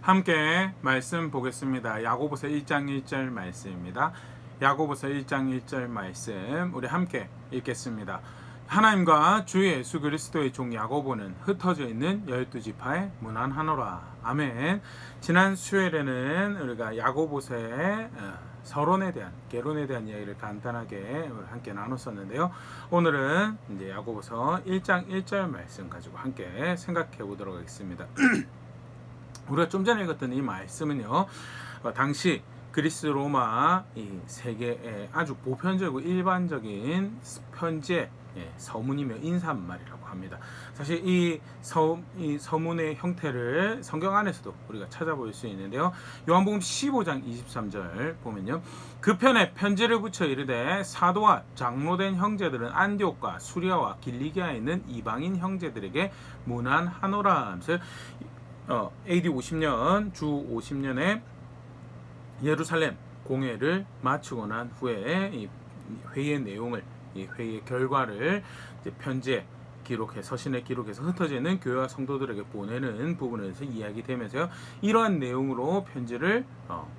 함께 말씀 보겠습니다. 야고보서 1장 1절 말씀입니다. 야고보서 1장 1절 말씀 우리 함께 읽겠습니다. 하나님과 주 예수 그리스도의 종 야고보는 흩어져 있는 12지파에 문안하노라. 아멘. 지난 수요일에는 우리가 야고보서의 서론에 대한, 개론에 대한 이야기를 간단하게 함께 나눴었는데요. 오늘은 이제 야고보서 1장 1절 말씀 가지고 함께 생각해 보도록 하겠습니다. 우리가 좀 전에 읽었던 이 말씀은요, 당시 그리스 로마 이 세계의 아주 보편적이고 일반적인 편지의 서문이며 인사말이라고 합니다. 사실 이 서문의 형태를 성경 안에서도 우리가 찾아볼 수 있는데요. 요한복음 15장 23절 보면요, 그 편에 편지를 붙여 이르되 사도와 장로된 형제들은 안디옥과 수리아와 길리기아에 있는 이방인 형제들에게 문안하노라 하면서 AD 50년 주 50년에 예루살렘 공회를 마치고 난 후에 이 회의의 내용을, 이 회의의 결과를 이제 편지에 기록해, 서신에 기록해서 흩어져 있는 교회와 성도들에게 보내는 부분에서 이야기되면서요, 이러한 내용으로 편지를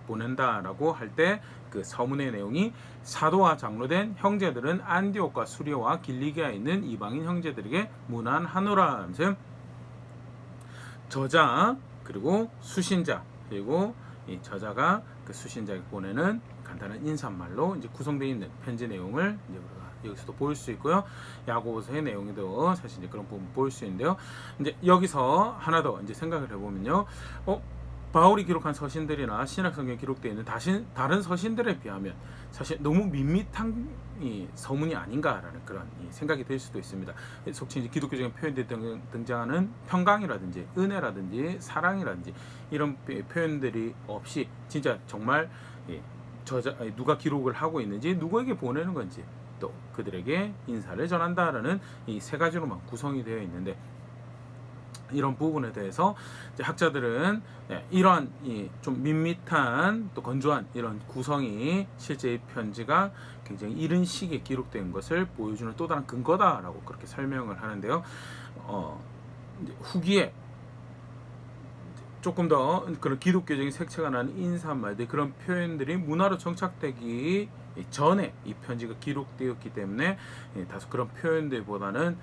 보낸다라고 할 때 그 서문의 내용이 사도와 장로된 형제들은 안디옥과 수리아와 길리기아에 있는 이방인 형제들에게 문안하노라 하면서 저자 그리고 수신자, 그리고 이 저자가 그 수신자에게 보내는 간단한 인사말로 이제 구성되어 있는 편지 내용을 이제 우리가 여기서도 볼 수 있고요. 야고보서의 내용에도 사실 이제 그런 부분 볼 수 있는데요. 이제 여기서 하나 더 이제 생각을 해보면요, 바울이 기록한 서신들이나 신약성경에 기록되어 있는 다른 서신들에 비하면 사실 너무 밋밋한 이 서문이 아닌가라는 그런 생각이 들 수도 있습니다. 속칭 이제 기독교적인 표현들이 등장하는 평강이라든지 은혜라든지 사랑이라든지 이런 표현들이 없이 진짜 정말 누가 기록을 하고 있는지, 누구에게 보내는 건지, 또 그들에게 인사를 전한다라는 이 세 가지로만 구성이 되어 있는데, 이런 부분에 대해서 이제 학자들은 이러한 좀 밋밋한 또 건조한 이런 구성이 실제 이 편지가 굉장히 이른 시기에 기록된 것을 보여주는 또 다른 근거다라고 그렇게 설명을 하는데요. 이제 후기에 조금 더 그런 기독교적인 색채가 나는 인사말들, 그런 표현들이 문화로 정착되기 전에 이 편지가 기록되었기 때문에 다소 그런 표현들보다는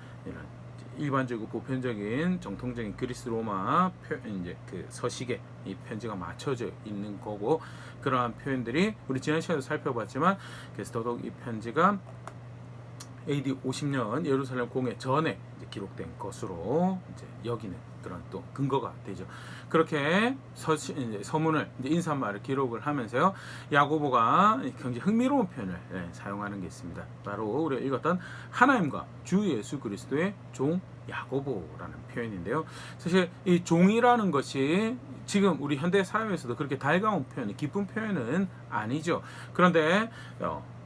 일반적이고 보편적인 정통적인 그리스 로마 이제 그 서식에 이 편지가 맞춰져 있는 거고, 그러한 표현들이 우리 지난 시간에도 살펴봤지만, 그래서 더더욱 이 편지가 AD 50년 예루살렘 공회 전에 이제 기록된 것으로 이제 여기는 그런 또 근거가 되죠. 그렇게 서문을 이제 인사말을 기록을 하면서요, 야고보가 굉장히 흥미로운 표현을 사용하는 게 있습니다. 바로 우리가 읽었던 하나님과 주 예수 그리스도의 종 야고보라는 표현인데요. 사실 이 종이라는 것이 지금 우리 현대 사회에서도 그렇게 달가운 표현, 기쁜 표현은 아니죠. 그런데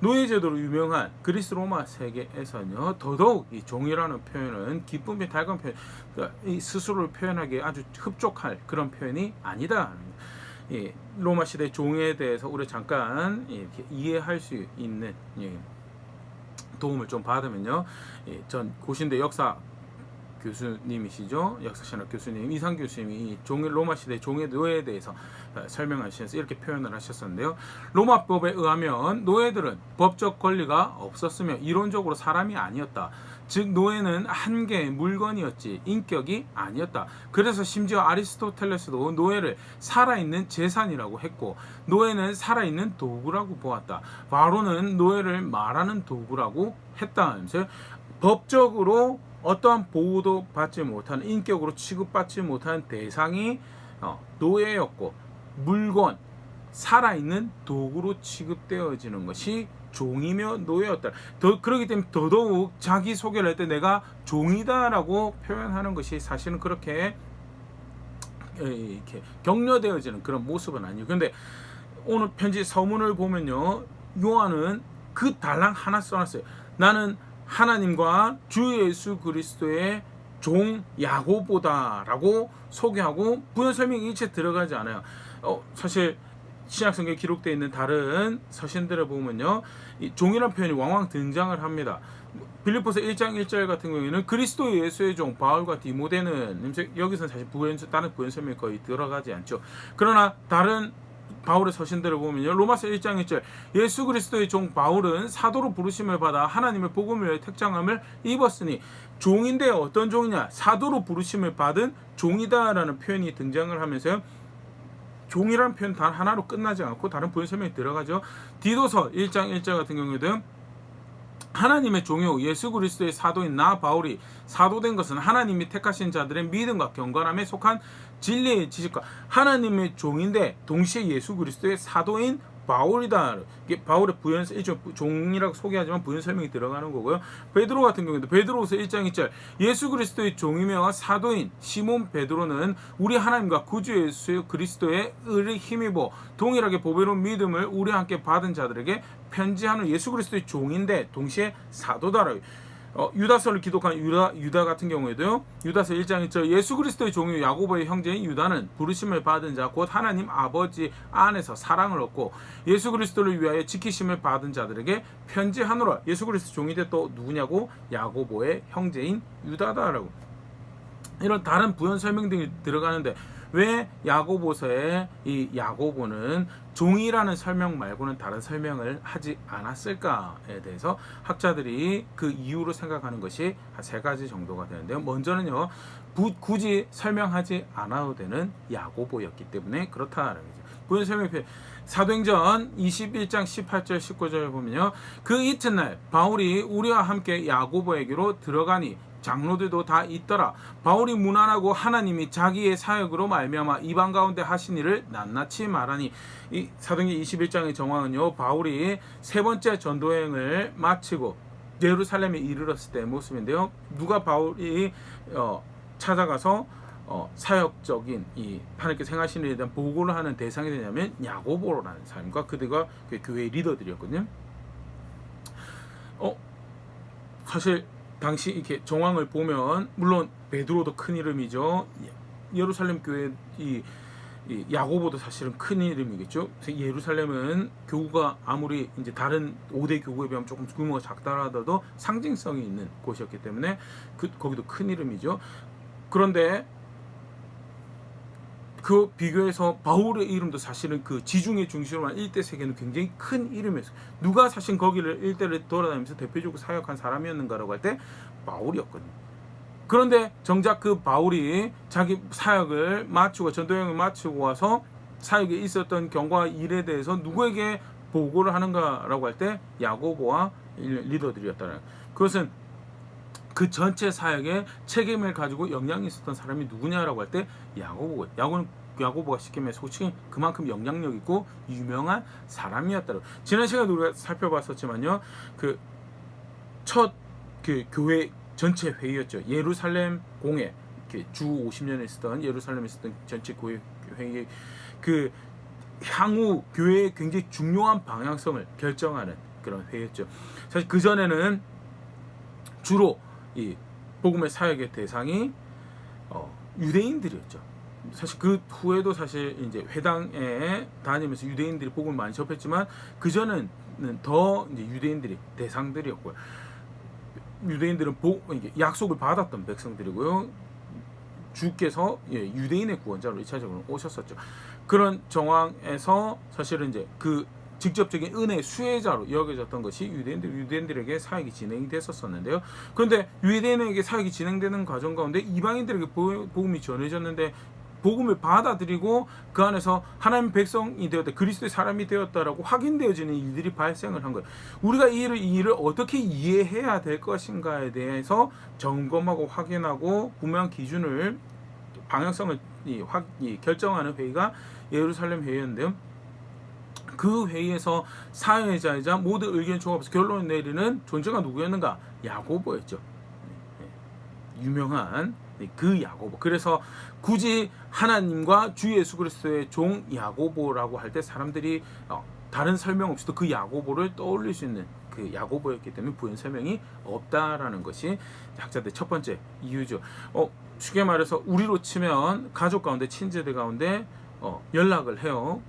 노예제도로 유명한 그리스 로마 세계에서는요, 더더욱 이 종이라는 표현은 기쁨이 달가운 표현, 그러니까 이 스스로를 표현하기에 아주 흡족할 그런 표현이 아니다. 이 로마 시대 종에 대해서 우리 잠깐 이렇게 이해할 수 있는 도움을 좀 받으면요, 전 고신대 역사 교수님이시죠, 역사신학 교수님 이상 교수님이 로마 시대 종의 노예에 대해서 설명하시면서 이렇게 표현을 하셨었는데요. 로마법에 의하면 노예들은 법적 권리가 없었으며 이론적으로 사람이 아니었다. 즉 노예는 한 개의 물건이었지 인격이 아니었다. 그래서 심지어 아리스토텔레스도 노예를 살아있는 재산이라고 했고, 노예는 살아있는 도구라고 보았다. 바로는 노예를 말하는 도구라고 했다면서요. 법적으로 어떠한 보호도 받지 못하는, 인격으로 취급받지 못하는 대상이 노예였고, 물건, 살아있는 도구로 취급되어지는 것이 종이며 노예였다. 그렇기 때문에 더더욱 자기 소개를 할 때 내가 종이다라고 표현하는 것이 사실은 그렇게 이렇게 격려되어지는 그런 모습은 아니에요. 그런데 오늘 편지 서문을 보면요, 요한은 그 달랑 하나 써놨어요. 나는 하나님과 주 예수 그리스도의 종 야고보다라고 소개하고 부연 설명이 일체 들어가지 않아요. 사실 신약성경에 기록되어 있는 다른 서신들을 보면요, 이 종이라는 표현이 왕왕 등장을 합니다. 빌립보서 1장 1절 같은 경우에는 그리스도 예수의 종 바울과 디모데는 여기서는 사실 다른 부연 설명이 거의 들어가지 않죠. 그러나 다른 바울의 서신들을 보면요, 로마서 1장 1절 예수 그리스도의 종 바울은 사도로 부르심을 받아 하나님의 복음을 위해 택정함을 입었으니, 종인데 어떤 종이냐? 사도로 부르심을 받은 종이다라는 표현이 등장을 하면서요, 종이라는 표현 단 하나로 끝나지 않고 다른 부연 설명이 들어가죠. 디도서 1장 1절 같은 경우에도 하나님의 종요 예수 그리스도의 사도인 나 바울이 사도된 것은 하나님이 택하신 자들의 믿음과 경건함에 속한 진리의 지식과, 하나님의 종인데 동시에 예수 그리스도의 사도인 바울이다. 이게 바울의 부연, 일종 종이라고 소개하지만 부연 설명이 들어가는 거고요. 베드로 같은 경우에도 베드로후서 1장 2절 예수 그리스도의 종이며 사도인 시몬 베드로는 우리 하나님과 구주 예수 그리스도의 의를 힘입어 동일하게 보배로운 믿음을 우리와 함께 받은 자들에게 편지하는 예수 그리스도의 종인데 동시에 사도다라고. 유다서를 기독한 유다 같은 경우에도요, 유다서 1장 1절 예수 그리스도의 종이 야고보의 형제인 유다는 부르심을 받은 자 곧 하나님 아버지 안에서 사랑을 얻고 예수 그리스도를 위하여 지키심을 받은 자들에게 편지하노라. 예수 그리스도 종인데 또 누구냐고? 야고보의 형제인 유다다라고. 이런 다른 부연 설명 등이 들어가는데, 왜 야고보서에 이 야고보는 종이라는 설명 말고는 다른 설명을 하지 않았을까에 대해서 학자들이 그 이유로 생각하는 것이 한 세 가지 정도가 되는데요. 먼저는요, 굳이 설명하지 않아도 되는 야고보였기 때문에 그렇다라는 거죠. 부연 설명표 사도행전 21장 18절 19절을 보면요, 그 이튿날 바울이 우리와 함께 야고보에게로 들어가니 장로들도 다 있더라. 바울이 무난하고 하나님이 자기의 사역으로 말미암아 이방 가운데 하신 일을 낱낱이 말하니, 이 사도행전 21장의 정황은요, 바울이 세 번째 전도행을 마치고 예루살렘에 이르렀을 때의 모습인데요, 누가 바울이 찾아가서 사역적인 이 하나님께서 행하시는 일에 대한 보고를 하는 대상이 되냐면 야고보라는 사람과 그들과 그 교회의 리더들이었거든요. 사실 당시 이렇게 정황을 보면 물론 베드로도 큰 이름이죠. 예루살렘 교회 이 야고보도 사실은 큰 이름이겠죠. 예루살렘은 교구가 아무리 이제 다른 5대 교구에 비하면 조금 규모가 작다라도 상징성이 있는 곳이었기 때문에 거기도 큰 이름이죠. 그런데 그 비교해서 바울의 이름도 사실은 그 지중해 중심으로 한 일대 세계는 굉장히 큰 이름이었어요. 누가 사실 거기를 일대를 돌아다니면서 대표적으로 사역한 사람이었는가라고 할 때 바울이었거든요. 그런데 정작 그 바울이 자기 사역을 마치고 전도여행을 마치고 와서 사역에 있었던 경과 일에 대해서 누구에게 보고를 하는가라고 할 때 야고보와 리더들이었다는, 그것은 그 전체 사역에 책임을 가지고 영향이 있었던 사람이 누구냐라고 할 때 야고보가 쉽게 말해서 솔직히 그만큼 영향력 있고 유명한 사람이었다고. 지난 시간에 우리가 살펴봤었지만요, 그 첫 그 교회 전체 회의였죠. 예루살렘 공회, 주 50년에 있었던 예루살렘에 있었던 전체 교회 회의, 그 향후 교회의 굉장히 중요한 방향성을 결정하는 그런 회의였죠. 사실 그 전에는 주로 이 복음의 사역의 대상이 유대인들이었죠. 사실 그 후에도 사실 이제 회당에 다니면서 유대인들이 복음을 많이 접했지만 그 전에는 더 이제 유대인들이 대상들이었고요. 유대인들은 약속을 받았던 백성들이고요. 주께서 유대인의 구원자로 1차적으로 오셨었죠. 그런 정황에서 사실은 이제 그 직접적인 은혜의 수혜자로 여겨졌던 것이 유대인들에게 사역이 진행이 됐었는데요. 그런데 유대인에게 사역이 진행되는 과정 가운데 이방인들에게 복음이 전해졌는데 복음을 받아들이고 그 안에서 하나님 백성이 되었다, 그리스도의 사람이 되었다라고 확인되어지는 일들이 발생을 한 거예요. 우리가 이 일을 어떻게 이해해야 될 것인가에 대해서 점검하고 확인하고 분명한 기준을, 방향성을 결정하는 회의가 예루살렘 회의였는데요. 그 회의에서 사회자이자 모든 의견 종합해서 결론을 내리는 존재가 누구였는가? 야고보였죠. 유명한 그 야고보. 그래서 굳이 하나님과 주 예수 그리스도의 종 야고보라고 할 때 사람들이 다른 설명 없이도 그 야고보를 떠올릴 수 있는 그 야고보였기 때문에 부연 설명이 없다라는 것이 학자들의 첫 번째 이유죠. 쉽게 말해서 우리로 치면 가족 가운데, 친지들 가운데 연락을 해요.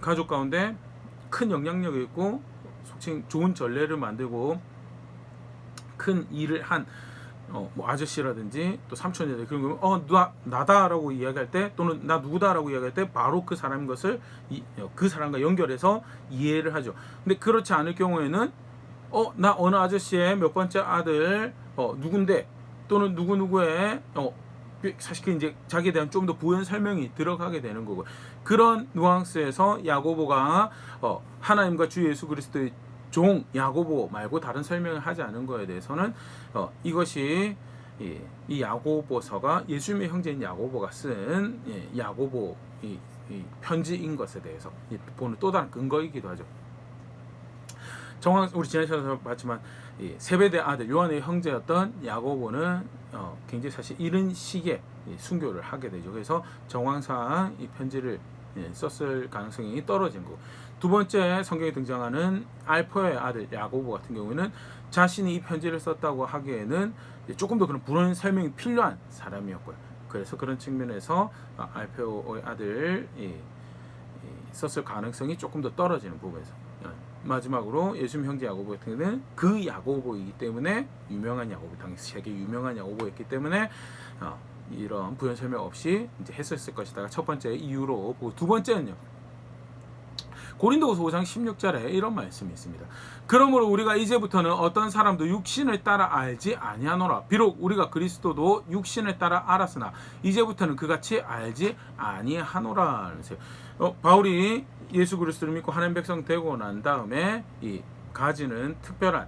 가족 가운데 큰 영향력이 있고 솔직히 좋은 전례를 만들고 큰 일을 한 뭐 아저씨라든지 또 삼촌이라든지 그런 거 나다라고 이야기할 때 또는 나 누구다라고 이야기할 때 바로 그 사람인 것을 그 사람과 연결해서 이해를 하죠. 근데 그렇지 않을 경우에는 나 어느 아저씨의 몇 번째 아들 누군데 또는 누구누구의 사실 그 이제 자기에 대한 좀 더 부연 설명이 들어가게 되는 거고, 그런 뉘앙스에서 야고보가 하나님과 주 예수 그리스도의 종 야고보 말고 다른 설명을 하지 않은 거에 대해서는 이것이 이 야고보서가 예수님의 형제인 야고보가 쓴 야고보 이 편지인 것에 대해서 보는 또 다른 근거이기도 하죠. 정황 우리 지난 시간에 봤지만 세베대 아들 요한의 형제였던 야고보는 굉장히 사실 이른 시기에 순교를 하게 되죠. 그래서 정황상 이 편지를 썼을 가능성이 떨어진 거고, 두 번째 성경에 등장하는 알포의 아들 야고보 같은 경우에는 자신이 이 편지를 썼다고 하기에는 조금 더 그런 불원 설명이 필요한 사람이었고요. 그래서 그런 측면에서 알포의 아들 썼을 가능성이 조금 더 떨어지는 부분에서, 마지막으로 예수님 형제 야고보 같은 경우는 그 야고보이기 때문에 유명한 야고보, 당시 세계 유명한 야고보였기 때문에 이런 부연 설명 없이 이제 했었을 것이다. 첫 번째 이유로 보고, 두 번째는요, 고린도후서 5장 16절에 이런 말씀이 있습니다. 그러므로 우리가 이제부터는 어떤 사람도 육신을 따라 알지 아니하노라. 비록 우리가 그리스도도 육신을 따라 알았으나 이제부터는 그같이 알지 아니하노라. 바울이 예수 그리스도를 믿고 하나님 백성 되고 난 다음에 이 가지는 특별한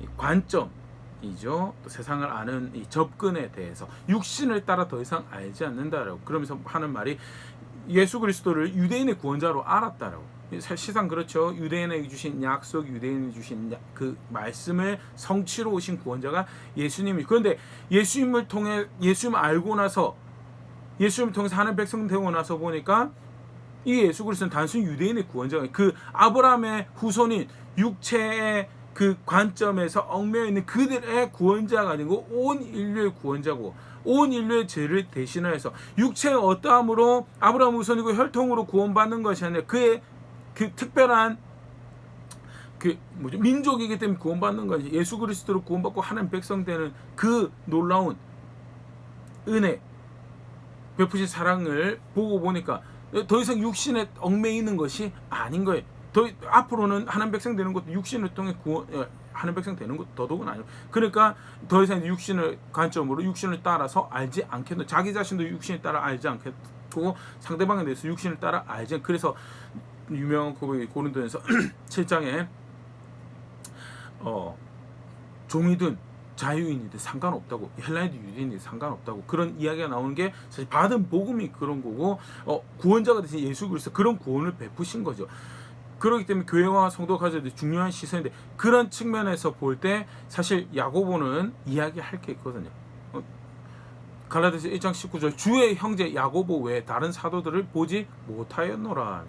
이 관점이죠. 또 세상을 아는 이 접근에 대해서 육신을 따라 더 이상 알지 않는다라고 그러면서 하는 말이, 예수 그리스도를 유대인의 구원자로 알았다라고. 시상 그렇죠. 유대인에게 주신 약속, 유대인에게 주신 그 말씀을 성취로 오신 구원자가 예수님이. 그런데 예수님을 통해 예수님을 알고 나서 예수님을 통해서 하나님 백성 되고 나서 보니까 이 예수 그리스도는 단순히 유대인의 구원자가, 그 아브라함의 후손인 육체의 그 관점에서 얽매여 있는 그들의 구원자가 아니고 온 인류의 구원자고, 온 인류의 죄를 대신하여서 육체의 어떠함으로 아브라함 후손이고 혈통으로 구원받는 것이 아니라 그의 그 특별한 민족이기 때문에 구원받는 것이, 예수 그리스도로 구원받고 하나님 백성 되는 그 놀라운 은혜, 베푸신 사랑을 보고 보니까 더 이상 육신에 얽매이는 것이 아닌 거예요. 앞으로는 하나님 백성 되는 것도 육신을 통해 하나님 백성 되는 것도 더더욱은 아니고, 그러니까 더 이상 육신을 관점으로 육신을 따라서 알지 않겠노. 자기 자신도 육신을 따라 알지 않겠고 상대방에 대해서 육신을 따라 알지 않. 그래서 유명한 고린도전서 7장에 종이든 자유인이든 상관없다고, 헬라인이든 유대인이든 상관없다고 그런 이야기가 나오는 게 사실 받은 복음이 그런 거고, 구원자가 되신 예수 그리스도 그런 구원을 베푸신 거죠. 그렇기 때문에 교회와 성도가 가져야 될 중요한 시선인데, 그런 측면에서 볼 때 사실 야고보는 이야기할 게 있거든요. 갈라디아서 1장 19절 주의 형제 야고보 외에 다른 사도들을 보지 못하였노라.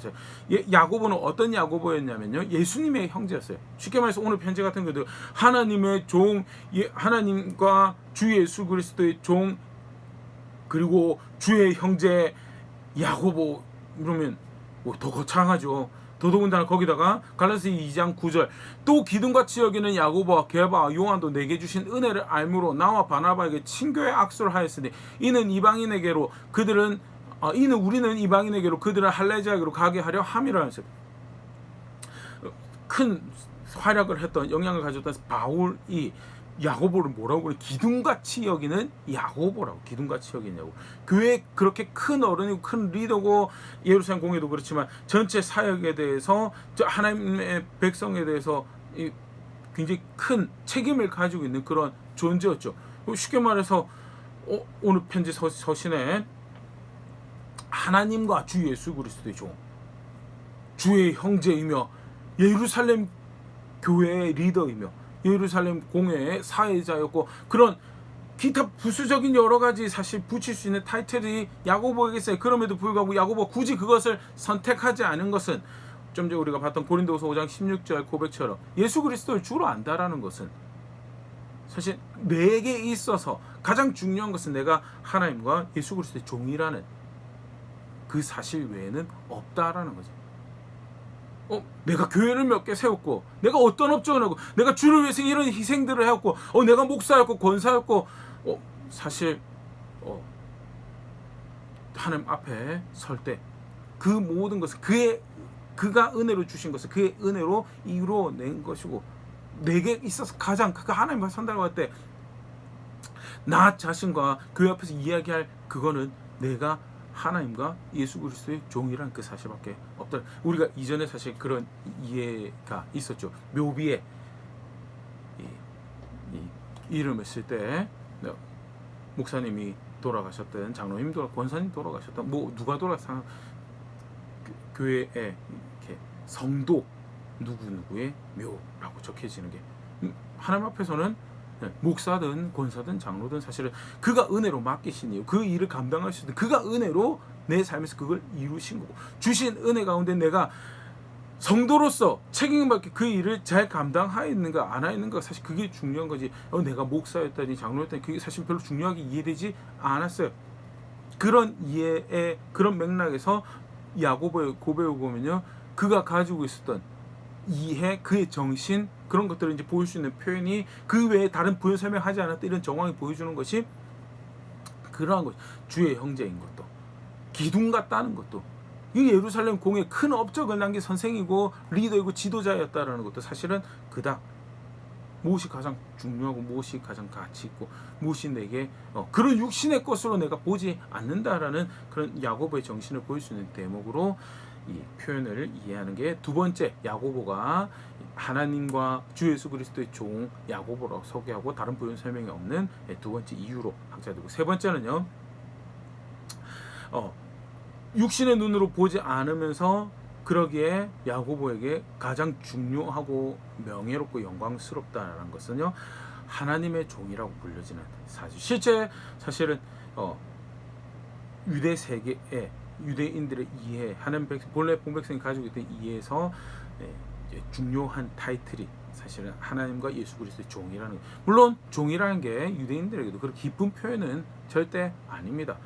야고보는 어떤 야고보였냐면요, 예수님의 형제였어요. 쉽게 말해서 오늘 편지 같은 것도 하나님의 종, 하나님과 주 예수 그리스도의 종, 그리고 주의 형제 야고보, 그러면 더 거창하죠. 더더군다나 거기다가 갈라디아서 2장 9절 또 기둥같이 여기는 야고보와 게바와 요한도 내게 주신 은혜를 알므로 나와 바나바에게 친교의 악수를 하였으니 이는 우리는 이방인에게로 그들을 할례자에게로 가게 하려 함이라 하였어요. 큰 활약을 했던, 영향을 가졌던 바울이 야고보를 뭐라고 그래? 기둥같이 여기는 야고보라고. 기둥같이 여기냐고. 교회 그렇게 큰 어른이고 큰 리더고, 예루살렘 공회도 그렇지만 전체 사역에 대해서, 하나님의 백성에 대해서 굉장히 큰 책임을 가지고 있는 그런 존재였죠. 쉽게 말해서 오늘 편지 서신에 하나님과 주 예수 그리스도의 종, 주의 형제이며 예루살렘 교회의 리더이며 예루살렘 공회의 사회자였고, 그런 기타 부수적인 여러 가지 사실 붙일 수 있는 타이틀이 야고보에게 있어요. 그럼에도 불구하고 야고보가 굳이 그것을 선택하지 않은 것은, 좀 전에 우리가 봤던 고린도후서 5장 16절 고백처럼 예수 그리스도를 주로 안다라는 것은, 사실 내게 있어서 가장 중요한 것은 내가 하나님과 예수 그리스도의 종이라는 그 사실 외에는 없다라는 거죠. 내가 교회를 몇 개 세웠고, 내가 어떤 업적을 하고, 내가 주를 위해서 이런 희생들을 해왔고, 내가 목사였고 권사였고, 사실 하나님 앞에 설 때 그 모든 것은 그가 은혜로 주신 것을 그의 은혜로 이루어낸 것이고, 내게 있어서 가장 그가 하나님 앞에 선다고 할 때 나 자신과 교회 앞에서 이야기할 그거는 내가 하나님과 예수 그리스도의 종이라는 그 사실밖에 없다. 우리가 이전에 사실 그런 이해가 있었죠. 묘비에 이 이름을 쓸 때 목사님이 돌아가셨든 장로님 권사님 돌아가셨든 누가 돌아가셨든 교회에 이렇게 성도 누구누구의 묘라고 적혀지는 게 하나님 앞에서는 목사든 권사든 장로든 사실은 그가 은혜로 맡기신 이유, 그 일을 감당할 수 있는 그가 은혜로 내 삶에서 그걸 이루신 거고, 주신 은혜 가운데 내가 성도로서 책임받게 그 일을 잘 감당하였는가 안 하였는가, 사실 그게 중요한 거지. 내가 목사였다니 장로였다니 그게 사실 별로 중요하게 이해되지 않았어요. 그런 이해의 그런 맥락에서 야고보의 고백을 보면요, 그가 가지고 있었던 이해, 그의 정신, 그런 것들을 이제 보일 수 있는 표현이 그 외에 다른 부연 설명하지 않았던 이런 정황이 보여주는 것이 그러한 것, 주의 형제인 것도, 기둥 같다는 것도, 이 예루살렘 공에 큰 업적을 남긴 선생이고 리더이고 지도자였다라는 것도 사실은 그다. 무엇이 가장 중요하고 무엇이 가장 가치 있고 무엇이 내게 그런 육신의 것으로 내가 보지 않는다라는 그런 야고보의 정신을 보일 수 있는 대목으로 이 표현을 이해하는 게 두 번째, 야고보가 하나님과 주 예수 그리스도의 종 야고보라고 소개하고 다른 부연 설명이 없는 두 번째 이유로 학자들고, 세 번째는요, 육신의 눈으로 보지 않으면서 그러기에 야고보에게 가장 중요하고 명예롭고 영광스럽다는 것은요, 하나님의 종이라고 불려지는 사실. 실제 사실은 유대 세계에 유대인들의 이해, 하나님 백성, 본래 본백성이 가지고 있던 이해에서 중요한 타이틀이 사실은 하나님과 예수 그리스도의 종이라는, 물론 종이라는 게 유대인들에게도 그렇게 기쁜 표현은 절대 아닙니다.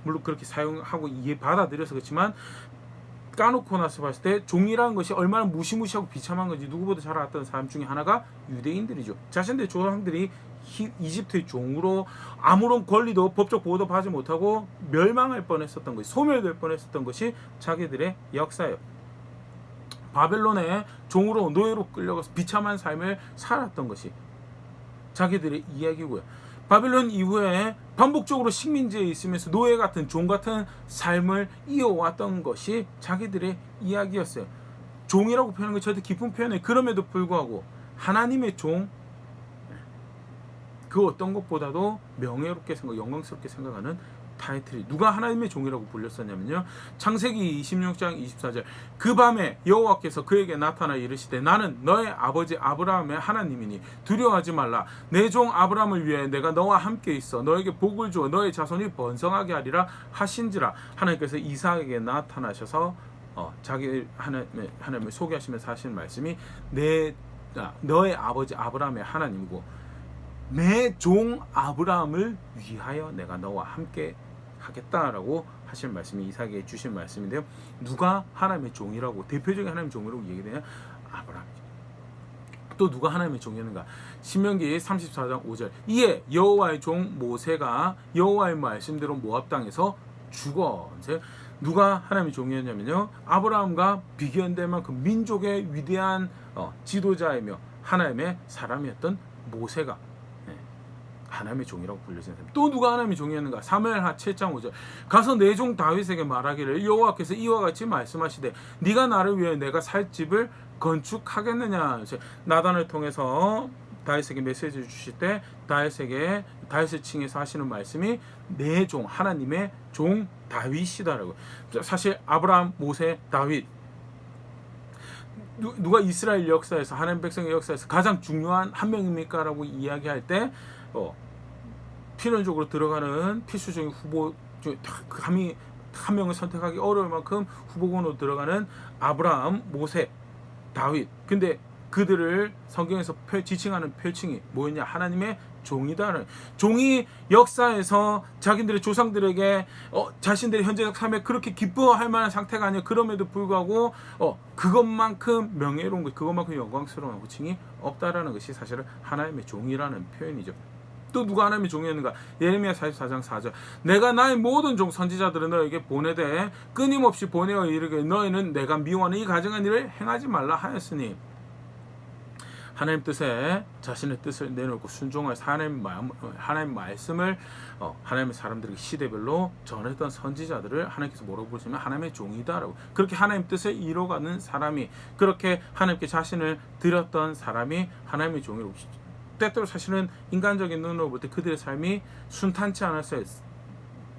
물론 그렇게 사용하고 이해 받아들여서 그렇지만 까놓고 나서 봤을 때 종이라는 것이 얼마나 무시무시하고 비참한 건지 누구보다 잘 알았던 사람 중에 하나가 유대인들이죠. 자신들의 조상들이 이집트의 종으로 아무런 권리도 법적 보호도 받지 못하고 멸망할 뻔했었던 것이, 소멸될 뻔했었던 것이 자기들의 역사예요. 바벨론의 종으로 노예로 끌려가서 비참한 삶을 살았던 것이 자기들의 이야기고요. 바벨론 이후에 반복적으로 식민지에 있으면서 노예 같은 종 같은 삶을 이어왔던 것이 자기들의 이야기였어요. 종이라고 표현하는 게 절대 기쁜 표현에, 그럼에도 불구하고 하나님의 종, 그 어떤 것보다도 명예롭게 영광스럽게 생각하는 타이틀이, 누가 하나님의 종이라고 불렸었냐면요, 창세기 26장 24절 그 밤에 여호와께서 그에게 나타나 이르시되 나는 너의 아버지 아브라함의 하나님이니 두려워하지 말라. 내 종 아브라함을 위해 내가 너와 함께 있어 너에게 복을 주어 너의 자손이 번성하게 하리라 하신지라. 하나님께서 이삭에게 나타나셔서 자기 하나님을 소개하시면서 하시는 말씀이 너의 아버지 아브라함의 하나님이고 내 종 아브라함을 위하여 내가 너와 함께 하겠다라고 하신 말씀이 이삭에게 주신 말씀인데요. 누가 하나님의 종이라고, 대표적인 하나님의 종이라고 얘기되냐? 아브라함이죠. 또 누가 하나님의 종이었는가? 신명기 34장 5절 이에 여호와의 종 모세가 여호와의 말씀대로 모압 땅에서 죽어. 누가 하나님의 종이었냐면요, 아브라함과 비교될 만큼 민족의 위대한 지도자이며 하나님의 사람이었던 모세가 하나님의 종이라고 불려진 사람. 또 누가 하나님의 종이었는가? 사무엘하 7장 5절 가서 내 종 다윗에게 말하기를 여호와께서 이와 같이 말씀하시되 네가 나를 위해 내가 살 집을 건축하겠느냐. 나단을 통해서 다윗에게 메시지를 주실 때 다윗을 칭해서 하시는 말씀이 내 종, 하나님의 종 다윗이다라고. 사실 아브라함, 모세, 다윗, 누가 이스라엘 역사에서, 하나님 백성의 역사에서 가장 중요한 한 명입니까? 라고 이야기할 때 필연적으로 들어가는 필수적인 후보, 감히 한 명을 선택하기 어려울 만큼 후보군으로 들어가는 아브라함, 모세, 다윗. 근데 그들을 성경에서 지칭하는 표칭이 뭐였냐? 하나님의 종이다는, 종이 역사에서 자기들의 조상들에게 자신들의 현재적 삶에 그렇게 기뻐할 만한 상태가 아니야. 그럼에도 불구하고 그것만큼 명예로운 것, 그것만큼 영광스러운 호칭이 없다라는 것이 사실은 하나님의 종이라는 표현이죠. 또 누가 하나님의 종이었는가? 예레미야 44장 4절. 내가 나의 모든 종 선지자들을 너에게 보내되 끊임없이 보내어 이르게 너희는 내가 미워하는 이 가증한 일을 행하지 말라 하였으니, 하나님 뜻에 자신의 뜻을 내놓고 순종하여서 하나님 말씀을 하나님의 사람들에게 시대별로 전했던 선지자들을 하나님께서 뭐라고 부르시면 하나님의 종이다라고. 그렇게 하나님 뜻을 이뤄가는 사람이, 그렇게 하나님께 자신을 드렸던 사람이 하나님의 종이라고. 때때로 사실은 인간적인 눈으로 볼 때 그들의 삶이 순탄치 않았어요.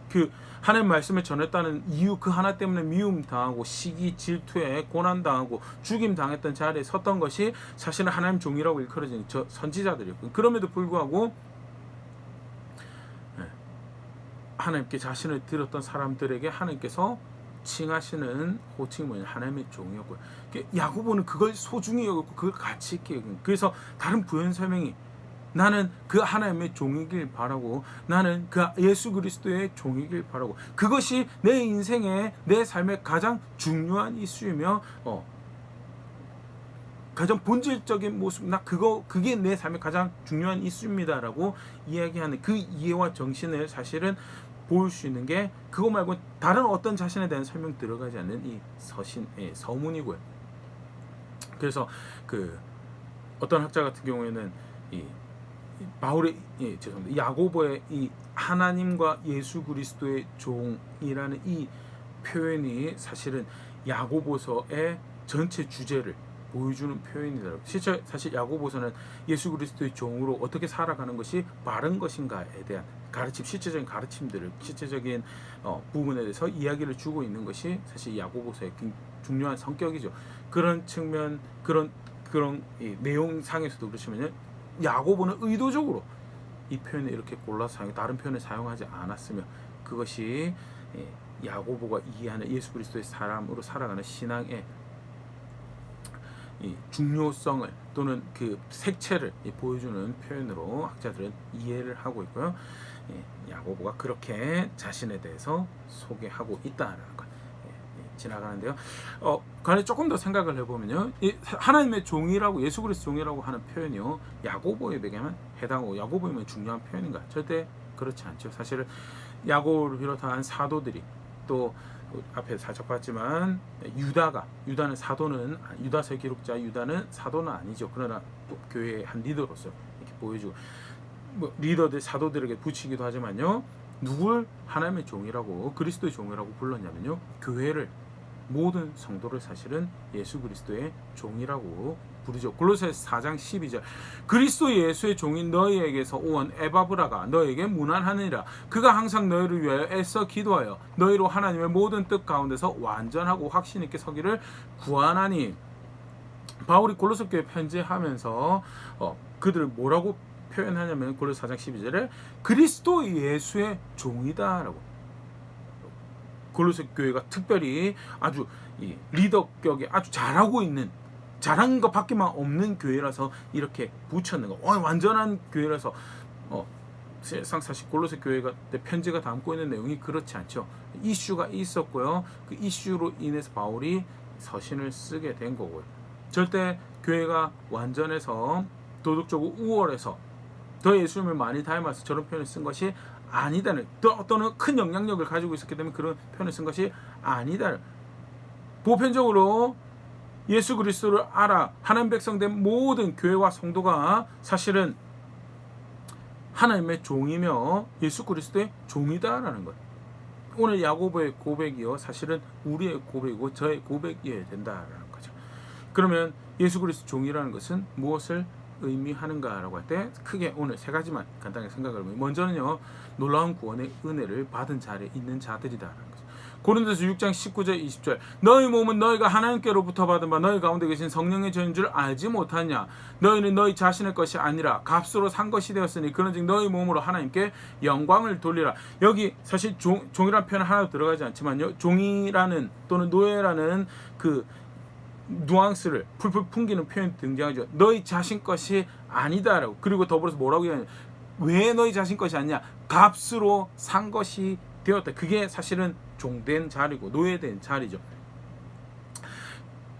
그 하나님 말씀을 전했다는 이유 그 하나 때문에 미움 당하고 시기 질투에 고난 당하고 죽임 당했던 자리에 섰던 것이 사실은 하나님 종이라고 일컬어지는 저 선지자들이었고, 그럼에도 불구하고 하나님께 자신을 드렸던 사람들에게 하나님께서 칭하시는 호칭이 뭐냐? 하나님의 종이었고요. 야고보는 그걸 소중히 여겼고 그걸 가치 있게 여긴. 그래서 다른 부연 설명이, 나는 그 하나님의 종이길 바라고, 나는 그 예수 그리스도의 종이길 바라고, 그것이 내 인생의, 내 삶의 가장 중요한 이슈이며 가장 본질적인 모습, 그게 내 삶의 가장 중요한 이슈입니다라고 이야기하는 그 이해와 정신을 사실은 보일 수 있는 게, 그거 말고 다른 어떤 자신에 대한 설명 들어가지 않는 이 서문이고요. 그래서 그 어떤 학자 같은 경우에는 바울의 야고보의 이 하나님과 예수 그리스도의 종이라는 이 표현이 사실은 야고보서의 전체 주제를 보여주는 표현이더라고요. 실제 사실 야고보서는 예수 그리스도의 종으로 어떻게 살아가는 것이 바른 것인가에 대한 가르침, 실제적인 가르침들을, 실제적인 부분에 대해서 이야기를 주고 있는 것이 사실 야고보서의 중요한 성격이죠. 그런 측면, 그런 이 내용상에서도 그렇지만요, 야고보는 의도적으로 이 표현을 이렇게 골라서 사용, 다른 표현을 사용하지 않았으며, 그것이 야고보가 이해하는 예수 그리스도의 사람으로 살아가는 신앙의 이 중요성을 또는 그 색채를 보여주는 표현으로 학자들은 이해를 하고 있고요. 야고보가 그렇게 자신에 대해서 소개하고 있다라는 것 지나가는데요. 간에 조금 더 생각을 해보면요, 하나님의 종이라고, 예수 그리스도 종이라고 하는 표현이요, 야고보에게만 해당하고 야고보에만 중요한 표현인가? 절대 그렇지 않죠. 사실은 야고보를 비롯한 사도들이, 또 앞에 살짝 봤지만 유다는 사도는, 유다서 기록자 유다는 사도는 아니죠. 그러나 또 교회의 한 리더로서 이렇게 보여주고, 리더들 사도들에게 붙이기도 하지만요, 누굴 하나님의 종이라고, 그리스도의 종이라고 불렀냐면요, 교회를, 모든 성도를 사실은 예수 그리스도의 종이라고 부르죠. 골로새서 4장 12절. 그리스도 예수의 종인 너희에게서 온 에바브라가 너희에게 문안하느니라. 그가 항상 너희를 위하여 애써 기도하여 너희로 하나님의 모든 뜻 가운데서 완전하고 확신 있게 서기를 구하나니. 바울이 골로새 교회 편지하면서 그들을 뭐라고 표현하냐면, 골로새 4장 12절에 그리스도 예수의 종이다라고. 골로새 교회가 특별히 아주 이 리더격에 아주 잘하고 있는, 잘한 것밖에만 없는 교회라서 이렇게 붙였는 거. 완전한 교회라서 세상 사실 골로새 교회가 편지가 담고 있는 내용이 그렇지 않죠. 이슈가 있었고요. 그 이슈로 인해서 바울이 서신을 쓰게 된 거고요. 절대 교회가 완전해서 도덕적으로 우월해서 더 예수님을 많이 닮아서 저런 표현을 쓴 것이 아니다는, 또는 큰 영향력을 가지고 있었기 때문에 그런 표현을 쓴 것이 아니다. 보편적으로 예수 그리스도를 알아 하나님 백성된 모든 교회와 성도가 사실은 하나님의 종이며 예수 그리스도의 종이다라는 것. 오늘 야고보의 고백이요, 사실은 우리의 고백이고 저의 고백이어야 된다라는 거죠. 그러면 예수 그리스도 종이라는 것은 무엇을 의미하는가라고 할 때 크게 오늘 세 가지만 간단하게 생각을 해보면, 먼저는요, 놀라운 구원의 은혜를 받은 자리에 있는 자들이다라는 거죠. 고린도서 6장 19절 20절. 너희 몸은 너희가 하나님께로부터 받은 바 너희 가운데 계신 성령의 전인 줄 알지 못하냐. 너희는 너희 자신의 것이 아니라 값으로 산 것이 되었으니 그런즉 너희 몸으로 하나님께 영광을 돌리라. 여기 사실 종이라는 표현 하나도 들어가지 않지만요, 종이라는 또는 노예라는 그 뉘앙스를 풀풀 풍기는 표현이 등장하죠. 너희 자신 것이 아니다라고. 그리고 더불어서 뭐라고 얘기하냐, 왜 너희 자신 것이 아니냐, 값으로 산 것이 되었다. 그게 사실은 종된 자리고 노예된 자리죠.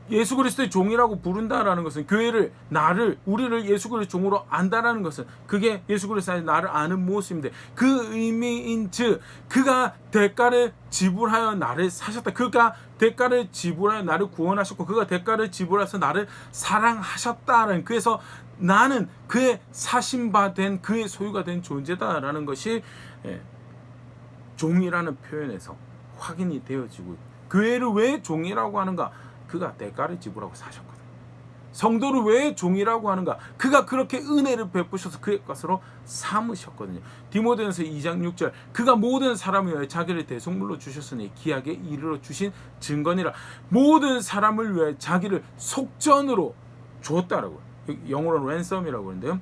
예수 그리스도의 종이라고 부른다라는 것은 교회를, 나를, 우리를 예수 그리스도의 종으로 안다라는 것은 그게 예수 그리스도의 나를 아는 모습인데, 그 의미인즉 그가 대가를 지불하여 나를 사셨다. 그가 대가를 지불하여 나를 구원하셨고, 그가 대가를 지불해서 나를 사랑하셨다라는, 그래서 나는 그의 사심받은 그의 소유가 된 존재다라는 것이 종이라는 표현에서 확인이 되어지고, 교회를 왜 종이라고 하는가? 그가 대가를 지불하고 사셨거든. 성도를 왜 종이라고 하는가? 그가 그렇게 은혜를 베푸셔서 그의 것으로 삼으셨거든요. 디모데전서 2장 6절, 그가 모든 사람을 위하여 자기를 대속물로 주셨으니 기약에 이르러 주신 증거니라. 모든 사람을 위하여 자기를 속전으로 주었다라고. 영어로는 랜섬이라고 하는데요,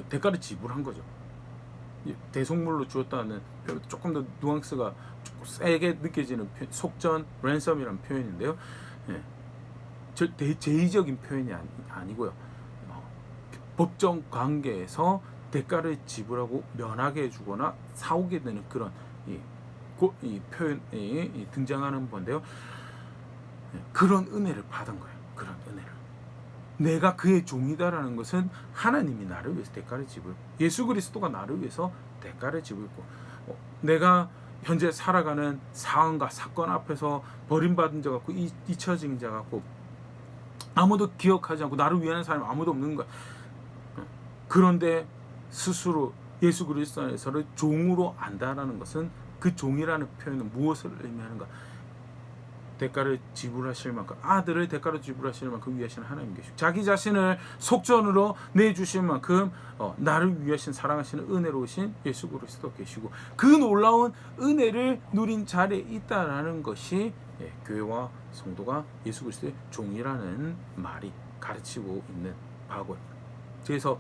대가를 지불한 거죠. 대속물로 주었다는 조금 더 뉘앙스가 조금 세게 느껴지는 속전, 랜섬이라는 표현인데요. 제의적인 표현이 아니고요. 법정 관계에서 대가를 지불하고 면하게 해주거나 사오게 되는 그런 이 표현이 등장하는 건데요. 그런 은혜를 받은 거예요. 그런 은혜를. 내가 그의 종이다라는 것은 하나님이 나를 위해서 대가를 지불고, 예수 그리스도가 나를 위해서 대가를 지불고, 내가 현재 살아가는 상황과 사건 앞에서 버림받은 자 같고 잊혀진 자 같고 아무도 기억하지 않고 나를 위하는 사람이 아무도 없는 거야. 그런데 스스로 예수 그리스도 안에서를 종으로 안다라는 것은, 그 종이라는 표현은 무엇을 의미하는가? 대가를 지불하실 만큼, 아들을 대가로 지불하실 만큼 위하시는 하나님 계시고, 자기 자신을 속전으로 내주실 만큼 나를 위하신 사랑하시는 은혜로우신 예수 그리스도 계시고, 그 놀라운 은혜를 누린 자리에 있다라는 것이 교회와 성도가 예수 그리스도의 종이라는 말이 가르치고 있는 바고요. 그래서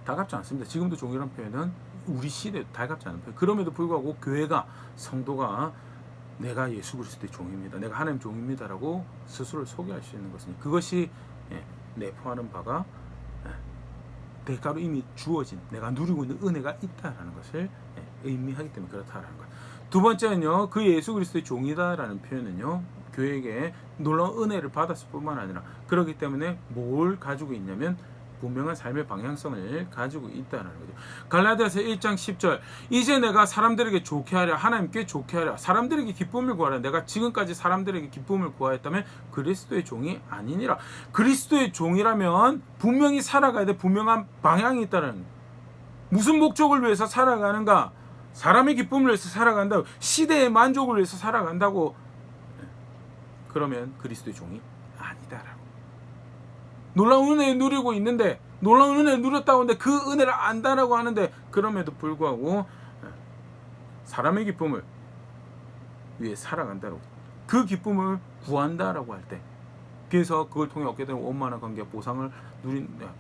달갑지 않습니다. 지금도 종이라는 표현은 우리 시대에 달갑지 않은 표현. 그럼에도 불구하고 교회가, 성도가 내가 예수 그리스도의 종입니다, 내가 하나님 종입니다라고 스스로를 소개할 수 있는 것은, 그것이 내포하는 바가 대가로 이미 주어진, 내가 누리고 있는 은혜가 있다라는 것을 의미하기 때문에 그렇다라는 거예요. 두 번째는요, 그 예수 그리스도의 종이다라는 표현은요, 교회에게 놀라운 은혜를 받았을 뿐만 아니라, 그렇기 때문에 뭘 가지고 있냐면 분명한 삶의 방향성을 가지고 있다는 거죠. 갈라디아서 1장 10절, 이제 내가 사람들에게 좋게 하려, 하나님께 좋게 하려, 사람들에게 기쁨을 구하려, 내가 지금까지 사람들에게 기쁨을 구하였다면 그리스도의 종이 아니니라. 그리스도의 종이라면 분명히 살아가야 돼. 분명한 방향이 있다는 거예요. 무슨 목적을 위해서 살아가는가? 사람의 기쁨을 위해서 살아간다고, 시대의 만족을 위해서 살아간다고, 그러면 그리스도의 종이 아니다라고. 놀라운 은혜를 누리고 있는데, 놀라운 은혜를 누렸다고 하는데 그 은혜를 안다라고 하는데, 그럼에도 불구하고 사람의 기쁨을 위해 살아간다라고, 그 기쁨을 구한다라고 할 때, 그래서 그걸 통해 얻게 되는 원만한 관계와 보상을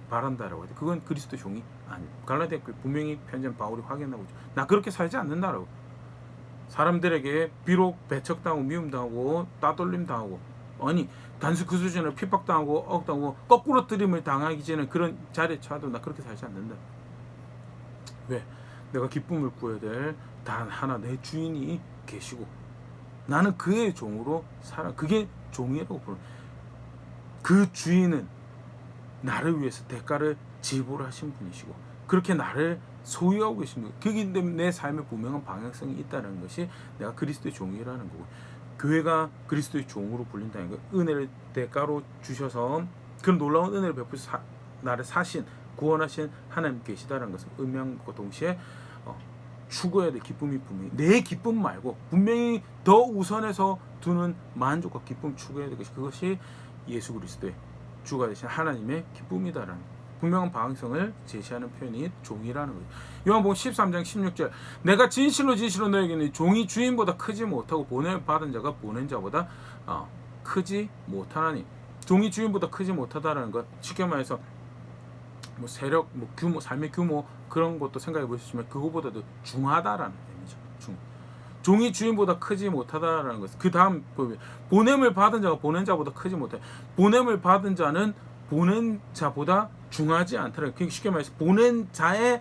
바란다라고 할 때, 그건 그리스도의 종이 아니에요. 갈라디아 분명히 편지한 바울이 확인하고 있죠. 나 그렇게 살지 않는다라고. 사람들에게 비록 배척당하고 미움당하고 따돌림당하고, 아니 단순 그 수준으로 핍박당하고 억당하고 거꾸로 뜨림을 당하기 전에 그런 자리에 처해도 나 그렇게 살지 않는다. 왜? 내가 기쁨을 구해야 될 단 하나, 내 주인이 계시고 나는 그의 종으로 살아. 그게 종이라고 부르는, 그 주인은 나를 위해서 대가를 지불하신 분이시고, 그렇게 나를 소유하고 계신 분, 그게 내 삶의 분명한 방향성이 있다는 것이 내가 그리스도의 종이라는 거고, 교회가 그리스도의 종으로 불린다는 것, 은혜를 대가로 주셔서 그런 놀라운 은혜를 베푸셔서 나를 사신, 구원하신 하나님 계시다는 것을 의미한 것과 동시에 추구해야 될 기쁨이 분명히, 내 기쁨 말고 분명히 더 우선해서 두는 만족과 기쁨 추구해야 될 것이, 그것이 예수 그리스도의 주가 되신 하나님의 기쁨이다라는 분명한 방향성을 제시하는 표현이 종이라는 거예요. 요한복음 13장 16절, 내가 진실로 진실로 너에게는 종이 주인보다 크지 못하고 보냄을 받은 자가 보낸 자보다 크지 못하나니. 종이 주인보다 크지 못하다라는 것, 쉽게 말해서 뭐 세력, 뭐 규모, 삶의 규모, 그런 것도 생각해 보시면 그거보다도 중하다라는 의미죠. 종이 주인보다 크지 못하다라는 것. 그 다음 보냄을 받은 자가 보낸 자보다 크지 못해. 보냄을 받은 자는 보낸 자보다 중요하지 않더라. 쉽게 말해서 보낸 자의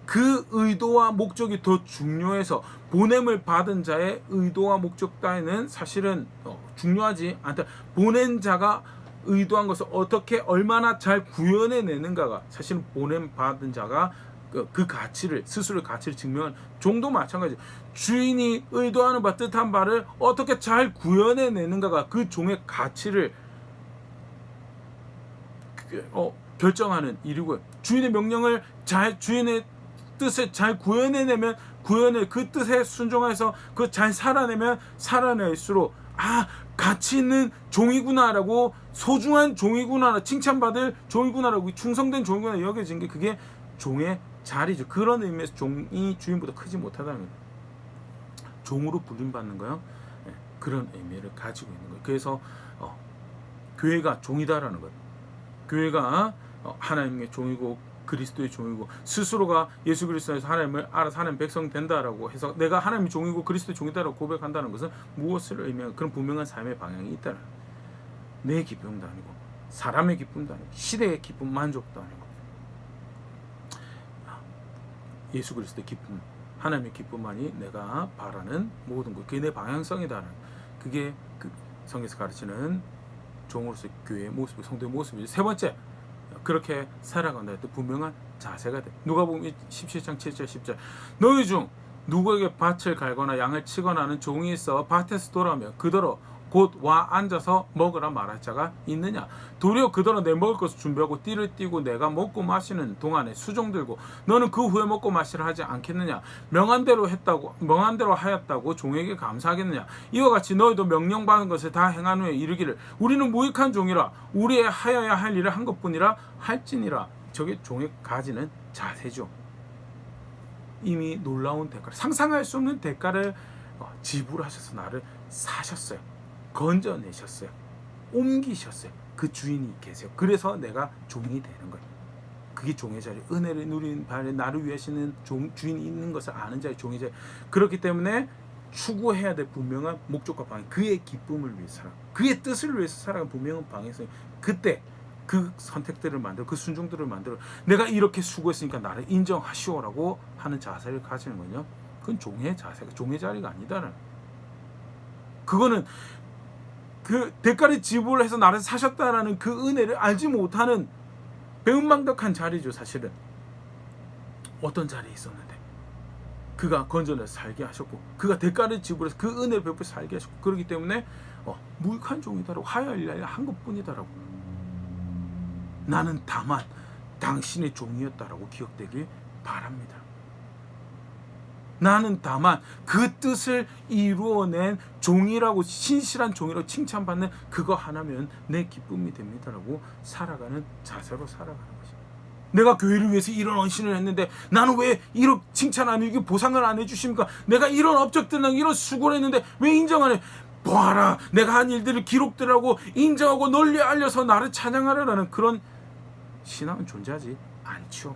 그 의도와 목적이 더 중요해서 보냄을 받은 자의 의도와 목적 따위는 사실은 중요하지 않다. 보낸 자가 의도한 것을 어떻게 얼마나 잘 구현해내는가가 사실은 보냄 받은 자가 그 가치를 스스로의 가치를 증명하는 종도 마찬가지. 주인이 의도하는 바 뜻한 바를 어떻게 잘 구현해내는가가 그 종의 가치를 결정하는 일이고요. 주인의 명령을 주인의 뜻을 잘 구현해내면 그 뜻에 순종해서 그 잘 살아내면 살아낼수록 가치 있는 종이구나라고, 소중한 종이구나, 칭찬받을 종이구나라고, 충성된 종이구나 여겨진 게 그게 종의 자리죠. 그런 의미에서 종이 주인보다 크지 못하다는 거예요. 종으로 불림받는 거요. 그런 의미를 가지고 있는 거예요. 그래서 교회가 종이다라는 거예요. 교회가 하나님의 종이고 그리스도의 종이고 스스로가 예수 그리스도에서 하나님을 알아서 하나님 백성 된다라고 해서 내가 하나님의 종이고 그리스도의 종이다라고 고백한다는 것은 무엇을 의미하는 그런 분명한 삶의 방향이 있다는 거예요. 내 기쁨도 아니고 사람의 기쁨도 아니고 시대의 기쁨 만족도 아니고 예수 그리스도의 기쁨, 하나님의 기쁨만이 내가 바라는 모든 것, 그게 내 방향성이다라는, 그게 그 성경에서 가르치는 종으로서의 교회의 모습, 성도의 모습이죠. 세 번째, 그렇게 살아간다 할 때 분명한 자세가 돼. 누가복음 17장 7절 10절 너희 중 누구에게 밭을 갈거나 양을 치거나 하는 종이 있어 밭에서 돌아오면 그더러 곧 와 앉아서 먹으라 말할 자가 있느냐. 도리어 그더러 내 먹을 것을 준비하고 띠를 띠고 내가 먹고 마시는 동안에 수종 들고 너는 그 후에 먹고 마시라 하지 않겠느냐. 명한 대로 하였다고 종에게 감사하겠느냐. 이와 같이 너희도 명령받은 것을 다 행한 후에 이르기를 우리는 무익한 종이라 우리의 하여야 할 일을 한 것뿐이라 할지니라. 저게 종의 가지는 자세죠. 이미 놀라운 대가를, 상상할 수 없는 대가를 지불하셔서 나를 사셨어요. 건져내셨어요. 옮기셨어요. 그 주인이 계세요. 그래서 내가 종이 되는 거예요. 그게 종의 자리, 은혜를 누린 바에 나를 위하시는 주인이 있는 것을 아는 자의 종의 자리. 그렇기 때문에 추구해야 될 분명한 목적과 방향, 그의 기쁨을 위해서 살아, 그의 뜻을 위해서 살아가는 분명한 방향성. 그때 그 선택들을 만들어, 그 순종들을 만들어, 내가 이렇게 수고했으니까 나를 인정하시오라고 하는 자세를 가지는 거냐. 그건 종의 자세가, 종의 자리가 아니다라는. 그거는 그 대가를 지불해서 나를 사셨다라는 그 은혜를 알지 못하는 배은망덕한 자리죠. 사실은 어떤 자리에 있었는데 그가 건져내서 살게 하셨고, 그가 대가를 지불해서 그 은혜를 베풀어 살게 하셨고, 그렇기 때문에 무익한 종이다라고, 하여야 할 일을 한 것뿐이다라고, 나는 다만 당신의 종이었다라고 기억되길 바랍니다. 나는 다만 그 뜻을 이루어낸 종이라고, 신실한 종이라고 칭찬받는 그거 하나면 내 기쁨이 됩니다라고 살아가는 자세로 살아가는 거지. 내가 교회를 위해서 이런 헌신을 했는데 나는 왜 이런 칭찬 안 해주고 보상을 안 해주십니까? 내가 이런 업적들랑 이런 수고를 했는데 왜 인정 안 해? 보아라, 내가 한 일들을 기록들하고 인정하고 널리 알려서 나를 찬양하라라는 그런 신앙은 존재하지 않죠.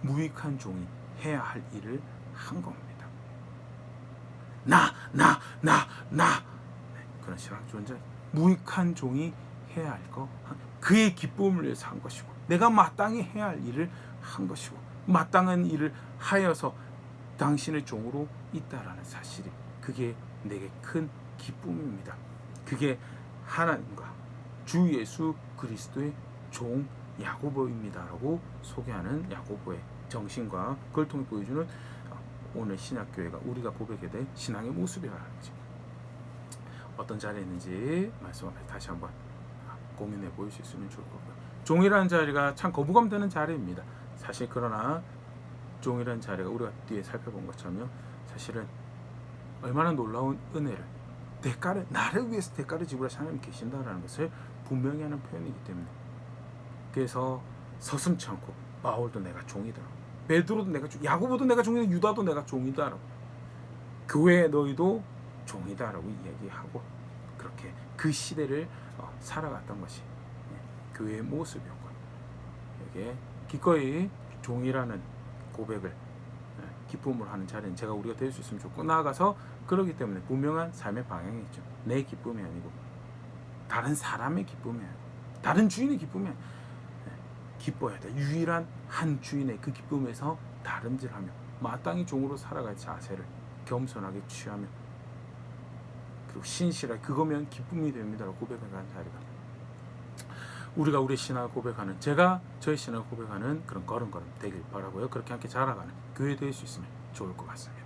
무익한 종이 해야 할 일을 한 겁니다. 그런 신앙 존재. 무익한 종이 해야 할 거, 그의 기쁨을 위해서 한 것이고, 내가 마땅히 해야 할 일을 한 것이고, 마땅한 일을 하여서 당신의 종으로 있다라는 사실이, 그게 내게 큰 기쁨입니다. 그게 하나님과 주 예수 그리스도의 종 야고보입니다라고 소개하는 야고보의 정신과 그걸 통해 보여주는 오늘 신약교회가 우리가 고백해야 될 신앙의 모습이라는 거죠. 어떤 자리에 있는지 말씀을 다시 한번 고민해 보실 수 있으면 좋을 것 같고요. 종이라는 자리가 참 거부감 되는 자리입니다. 사실 그러나 종이라는 자리가 우리가 뒤에 살펴본 것처럼 사실은 얼마나 놀라운 은혜를, 대가를, 나를 위해서 대가를 지불하신 하나님 계신다라는 것을 분명히 하는 표현이기 때문에, 그래서 서슴지 않고 바울도 내가 종이다, 베드로도 내가 종, 야고보도 내가 종이다, 유다도 내가 종이다라고, 교회 너희도 종이다라고 이야기하고 그렇게 그 시대를 살아갔던 것이 교회의 모습이었고, 이게 기꺼이 종이라는 고백을 기쁨으로 하는 자리는 제가 우리가 될 수 있으면 좋고, 나아가서 그러기 때문에 분명한 삶의 방향이 있죠. 내 기쁨이 아니고 다른 사람의 기쁨이 아니고 다른 주인의 기쁨에 기뻐야 돼. 유일한 한 주인의 그 기쁨에서 다름질하며 마땅히 종으로 살아갈 자세를 겸손하게 취하며 그리고 신실하게 그거면 기쁨이 됩니다라고 고백하는 자리가 우리가 우리 신앙을 고백하는 제가 저의 신앙을 고백하는 그런 걸음걸음 되길 바라고요. 그렇게 함께 자라가는 교회 될 수 있으면 좋을 것 같습니다.